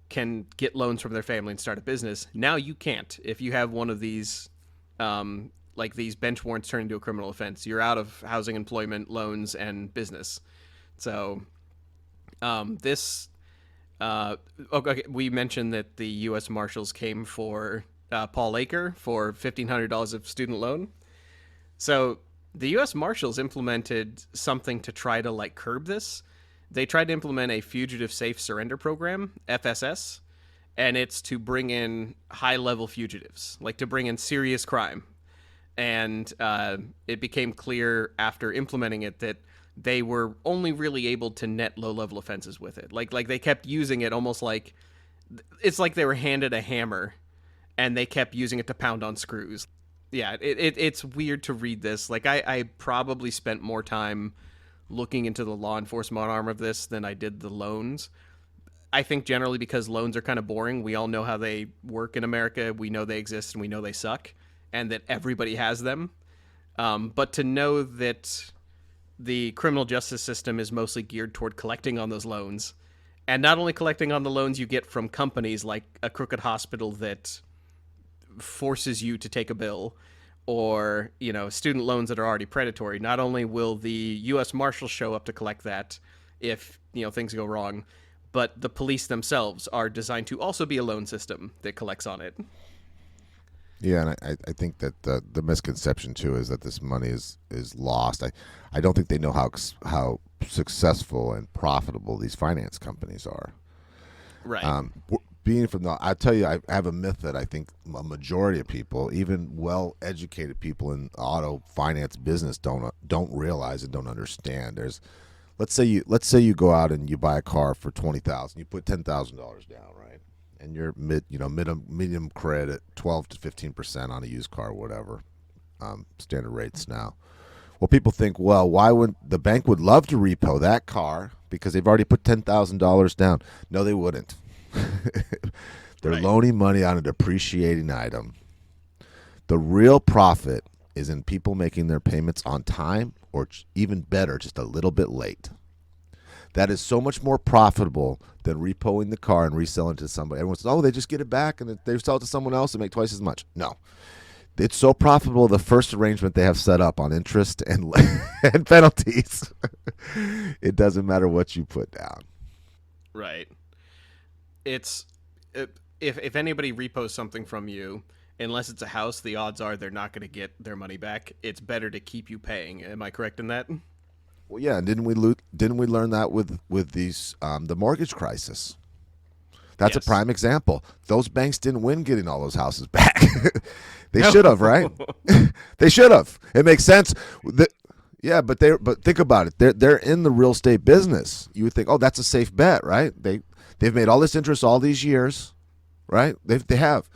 can get loans from their family and start a business. Now you can't. If you have one of these, these bench warrants turn into a criminal offense, you're out of housing, employment, loans, and business. So, we mentioned that the U.S. Marshals came for Paul Aker for $1,500 of student loan. So the U.S. Marshals implemented something to try to curb this. They tried to implement a fugitive safe surrender program, FSS, and it's to bring in high-level fugitives, to bring in serious crime. And it became clear after implementing it that they were only really able to net low-level offenses with it. They kept using it almost it's like they were handed a hammer, and they kept using it to pound on screws. Yeah, it's weird to read this. I probably spent more time looking into the law enforcement arm of this than I did the loans. I think generally because loans are kind of boring. We all know how they work in America. We know they exist and we know they suck and that everybody has them. But to know that the criminal justice system is mostly geared toward collecting on those loans, and not only collecting on the loans you get from companies like a crooked hospital that forces you to take a bill, or student loans that are already predatory. Not only will the U.S. Marshals show up to collect that if things go wrong, but the police themselves are designed to also be a loan system that collects on it. Yeah, and I think that the misconception too is that this money is lost. I don't think they know how successful and profitable these finance companies are. Right. I tell you, I have a myth that I think a majority of people, even well-educated people in auto finance business, don't realize and don't understand. Let's say you go out and you buy a car for $20,000, you put $10,000 down, right? And you're medium credit, 12 to 15% on a used car, whatever. standard rates now. Well, people think, well, why would the bank would love to repo that car because they've already put $10,000 down? No, they wouldn't. They're loaning money on a depreciating item. The real profit is in people making their payments on time, or even better, just a little bit late. That is so much more profitable than repoing the car and reselling it to somebody. Everyone says, oh, they just get it back and they sell it to someone else and make twice as much. No. It's so profitable, the first arrangement they have set up on interest and and penalties. It doesn't matter what you put down. Right. It's if anybody repos something from you, unless it's a house, the odds are they're not going to get their money back. It's better to keep you paying. Am I correct in that? Well, yeah. Didn't we learn that with these the mortgage crisis? That's a prime example. Those banks didn't win getting all those houses back. They should have, right? They should have. It makes sense. Yeah, but think about it. They're in the real estate business. You would think, oh, that's a safe bet, right? They've made all this interest all these years, right? They have.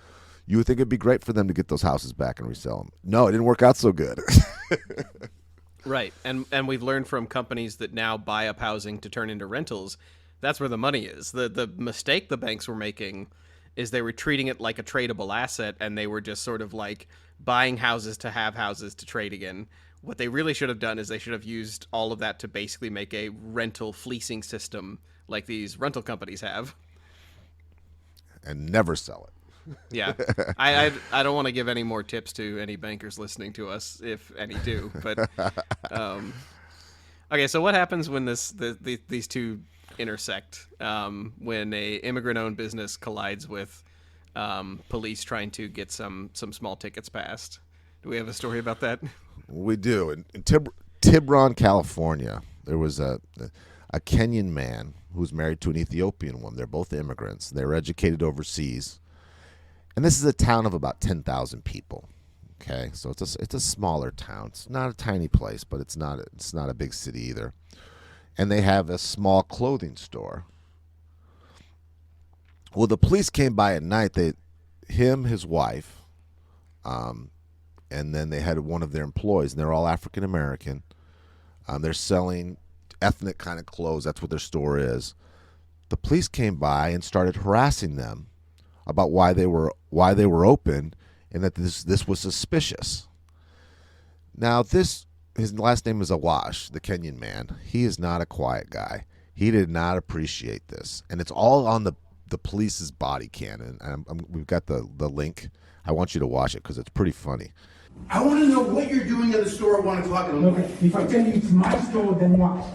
You would think it'd be great for them to get those houses back and resell them. No, it didn't work out so good. Right, and we've learned from companies that now buy up housing to turn into rentals. That's where the money is. The mistake the banks were making is they were treating it like a tradable asset, and they were just sort of like buying houses to have houses to trade again. What they really should have done is they should have used all of that to basically make a rental fleecing system like these rental companies have. And never sell it. Yeah. I don't want to give any more tips to any bankers listening to us, if any do. But okay, so what happens when these two intersect, when a immigrant-owned business collides with police trying to get some small tickets passed? Do we have a story about that? We do. In Tiburon, California, there was a Kenyan man who was married to an Ethiopian woman. They're both immigrants. They were educated overseas. And this is a town of about 10,000 people. Okay, so it's a smaller town. It's not a tiny place, but it's not a big city either. And they have a small clothing store. Well, the police came by at night. His wife, and then they had one of their employees, and they're all African American. They're selling ethnic kind of clothes. That's what their store is. The police came by and started harassing them about why they were open, and that this was suspicious. Now, his last name is Awash, the Kenyan man. He is not a quiet guy. He did not appreciate this, and it's all on the police's body cam. And we've got the link. I want you to watch it because it's pretty funny. I want to know what you're doing at the store at 1 o'clock in the morning. Okay, if I tell you it's my store, then what?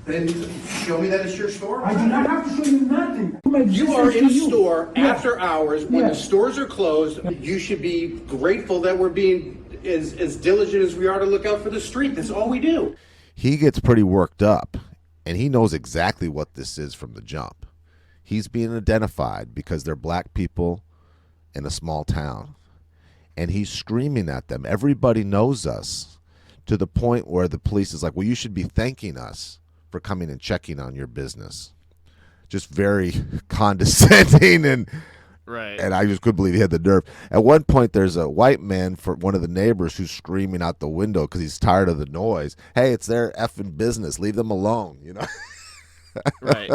Then show me that it's your store. I do not have to show you nothing. You are in a store Yeah. after hours when Yeah. the stores are closed. You should be grateful that we're being as diligent as we are to look out for the street. That's all we do. He gets pretty worked up, and he knows exactly what this is from the jump. He's being identified because they're black people in a small town. And he's screaming at them. Everybody knows us, to the point where the police is like, well, you should be thanking us for coming and checking on your business. Just very condescending, and right. And I just couldn't believe he had the nerve. At one point, there's a white man for one of the neighbors who's screaming out the window because he's tired of the noise. Hey, it's their effing business. Leave them alone, you know? Right.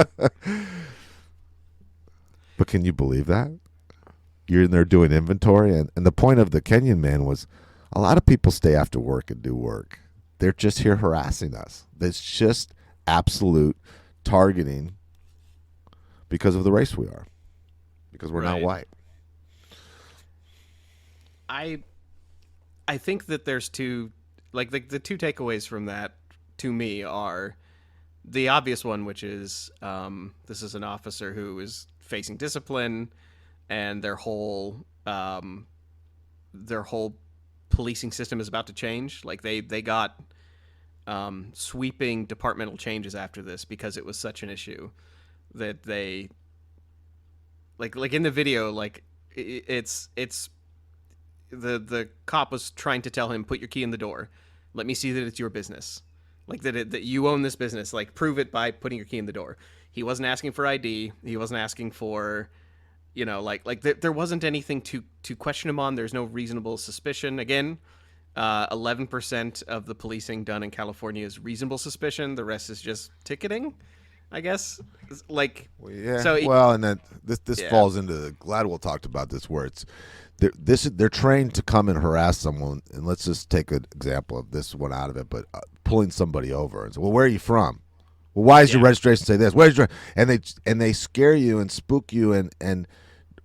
But can you believe that? You're in there doing inventory, and the point of the Kenyan man was a lot of people stay after work and do work. They're just here harassing us. It's just absolute targeting because of the race we are, because we're not white. I think that there's two, like the two takeaways from that to me are the obvious one, which is this is an officer who is facing discipline, and their whole policing system is about to change. Like they got sweeping departmental changes after this because it was such an issue that they like in the video, like it's the cop was trying to tell him, put your key in the door, let me see that it's your business, like that you own this business, like prove it by putting your key in the door. He wasn't asking for ID. He wasn't asking for, like there wasn't anything to question him on. There's no reasonable suspicion. Again, 11% of the policing done in California is reasonable suspicion. The rest is just ticketing, I guess. Like, Well, yeah. So and then this Yeah. falls into the Gladwell talked about this, where it's they're trained to come and harass someone, and let's just take an example of this one out of it, but pulling somebody over and say, "Well, where are you from? Well, why does your registration say this? Where's your?" And they scare you and spook you, and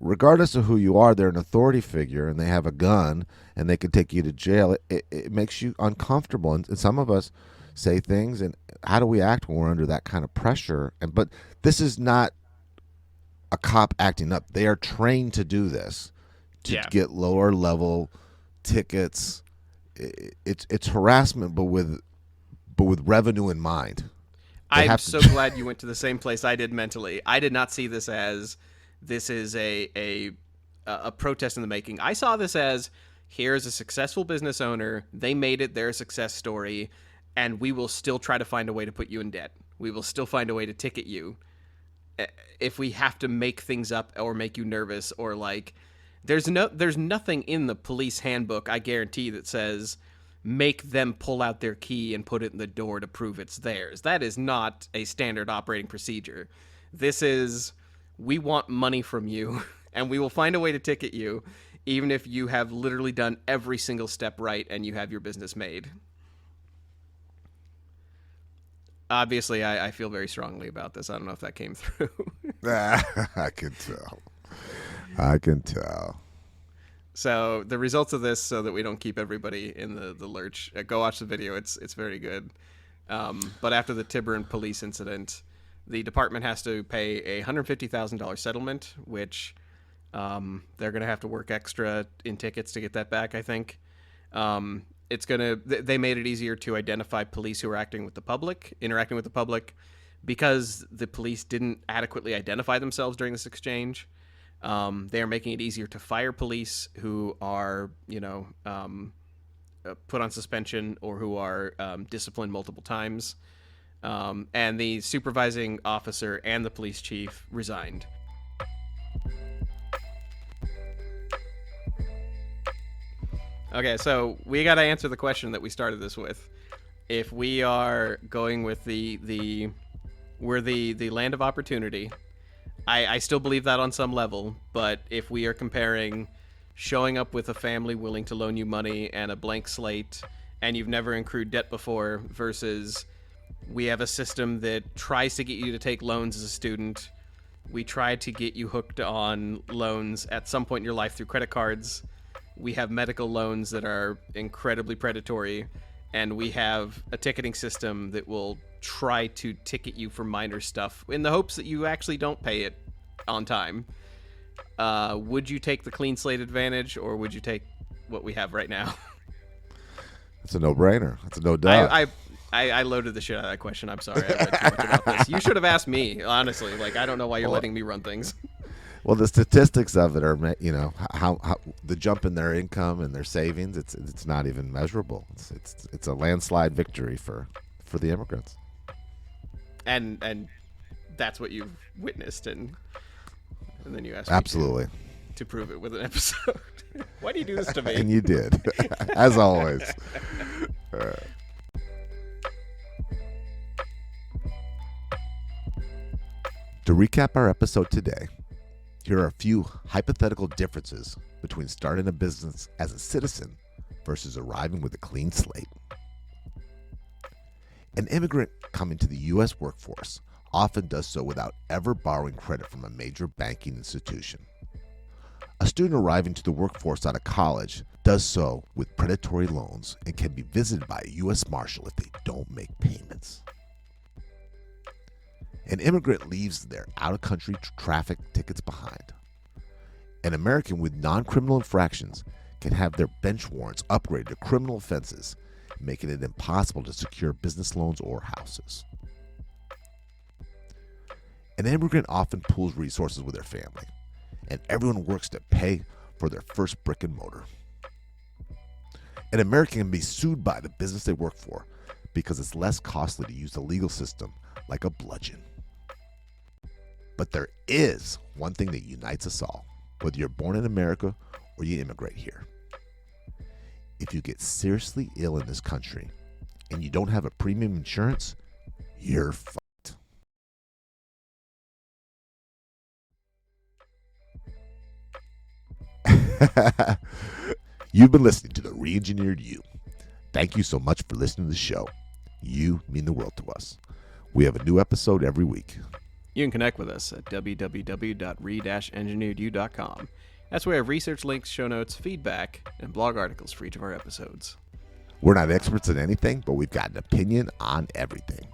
regardless of who you are, they're an authority figure, and they have a gun, and they could take you to jail. It makes you uncomfortable, and some of us say things, and how do we act when we're under that kind of pressure? But this is not a cop acting up. They are trained to do this, to get lower level tickets. It's harassment, but with revenue in mind. I'm so glad you went to the same place I did mentally. I did not see this as this is a protest in the making. I saw this as, here's a successful business owner. They made it their success story, and we will still try to find a way to put you in debt. We will still find a way to ticket you if we have to make things up or make you nervous, or like there's nothing in the police handbook, I guarantee, that says make them pull out their key and put it in the door to prove it's theirs. That is not a standard operating procedure. This is, we want money from you, and we will find a way to ticket you, even if you have literally done every single step right and you have your business made. Obviously, I feel very strongly about this. I don't know if that came through. I can tell. So the results of this, so that we don't keep everybody in the lurch, go watch the video. It's very good. But after the Tiburon police incident, the department has to pay a $150,000 settlement, which they're going to have to work extra in tickets to get that back, I think. They made it easier to identify police who are interacting with the public, because the police didn't adequately identify themselves during this exchange. They are making it easier to fire police who are, put on suspension or who are disciplined multiple times. And the supervising officer and the police chief resigned. Okay, so we got to answer the question that we started this with. If we are going with we're the land of opportunity, I still believe that on some level, but if we are comparing showing up with a family willing to loan you money and a blank slate, and you've never accrued debt before, versus we have a system that tries to get you to take loans as a student, we try to get you hooked on loans at some point in your life through credit cards, we have medical loans that are incredibly predatory, and we have a ticketing system that will try to ticket you for minor stuff in the hopes that you actually don't pay it on time. Would you take the clean slate advantage, or would you take what we have right now? It's a no-brainer. It's a no doubt. I loaded the shit out of that question. I'm sorry. I read too much about this. You should have asked me, honestly. Like, I don't know why you're letting me run things. Well, the statistics of it are, how the jump in their income and their savings. It's not even measurable. It's a landslide victory for the immigrants. And that's what you've witnessed, and then you asked Absolutely. me to prove it with an episode. Why do you do this to me? And you did, as always. To recap our episode today, here are a few hypothetical differences between starting a business as a citizen versus arriving with a clean slate. An immigrant coming to the U.S. workforce often does so without ever borrowing credit from a major banking institution. A student arriving to the workforce out of college does so with predatory loans and can be visited by a U.S. Marshal if they don't make payments. An immigrant leaves their out-of-country traffic tickets behind. An American with non-criminal infractions can have their bench warrants upgraded to criminal offenses, making it impossible to secure business loans or houses. An immigrant often pools resources with their family, and everyone works to pay for their first brick and mortar. An American can be sued by the business they work for because it's less costly to use the legal system like a bludgeon. But there is one thing that unites us all, whether you're born in America or you immigrate here. if you get seriously ill in this country and you don't have a premium insurance, you're fucked. You've been listening to the Re-Engineered You. Thank you so much for listening to the show. You mean the world to us. We have a new episode every week. You can connect with us at www.re-engineeredyou.com. That's where we have research links, show notes, feedback, and blog articles for each of our episodes. We're not experts in anything, but we've got an opinion on everything.